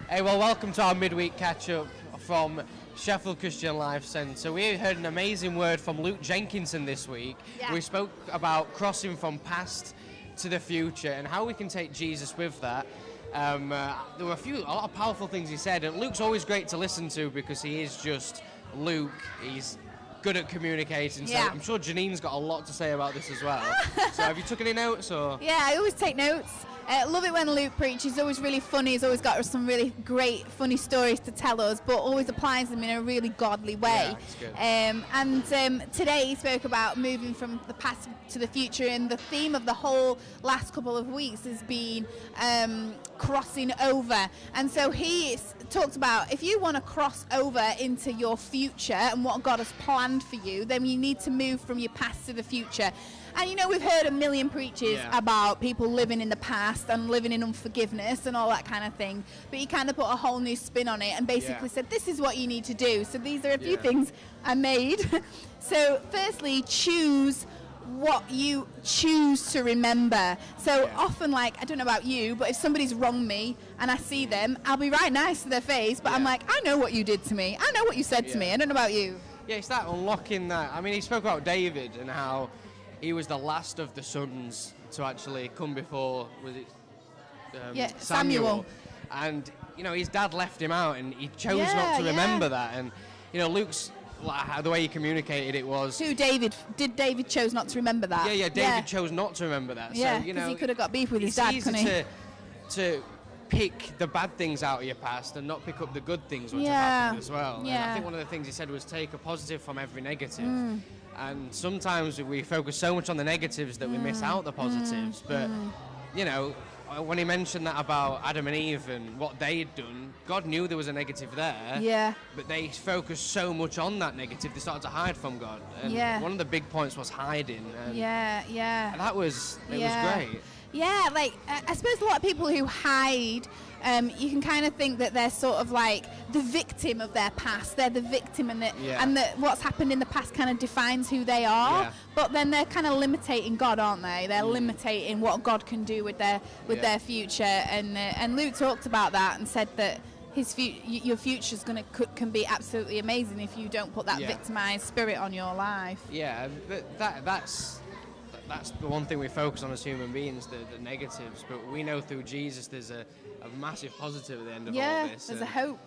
Hey, well, welcome to our midweek catch-up from Sheffield Christian Life Centre. We heard an amazing word from Luke Jenkinson this week. Yeah. We spoke about crossing from past to the future and how we can take Jesus with that. There were a lot of powerful things he said, and Luke's always great to listen to because he is just Luke. He's good at communicating, so I'm sure Janine's got a lot to say about this as well. So have you took any notes? Or? Yeah, I always take notes. Love it when Luke preaches. He's always really funny. He's always got some really great, funny stories to tell us, but always applies them in a really godly way. Yeah, that's good. Today he spoke about moving from the past to the future, and the theme of the whole last couple of weeks has been crossing over. And so he talked about if you want to cross over into your future and what God has planned for you, then you need to move from your past to the future. And you know, we've heard a million preaches about people living in the past and living in unforgiveness and all that kind of thing. But he kind of put a whole new spin on it and basically said, this is what you need to do. So these are a few things I made. So firstly, choose what you choose to remember. So often, like, I don't know about you, but if somebody's wronged me and I see them, I'll be right nice to their face, but I'm like, I know what you did to me. I know what you said to me. I don't know about you. Yeah, it's that unlocking that. I mean, he spoke about David and how he was the last of the sons to actually come before, was it Samuel? And, you know, his dad left him out and he chose not to remember that. And, you know, Luke's, the way he communicated it was... Did David chose not to remember that? David chose not to remember that. Yeah, so, you know, he could have got beef with his dad, couldn't he? It's easy to pick the bad things out of your past and not pick up the good things which have happened as well. Yeah. And I think one of the things he said was take a positive from every negative. And sometimes we focus so much on the negatives that we miss out the positives. But, you know, when he mentioned that about Adam and Eve and what they had done, God knew there was a negative there. Yeah. But they focused so much on that negative, they started to hide from God. And one of the big points was hiding. And And that was, it was great. Yeah, like, I suppose a lot of people who hide, you can kind of think that they're sort of like the victim of their past. They're the victim, and that what's happened in the past kind of defines who they are. Yeah. But then they're kind of limiting God, aren't they? They're limiting what God can do with their future. And Luke talked about that and said that your future's can be absolutely amazing if you don't put that victimized spirit on your life. Yeah, but that's the one thing we focus on as human beings, the negatives. But we know through Jesus there's a massive positive at the end of all this. There's a hope.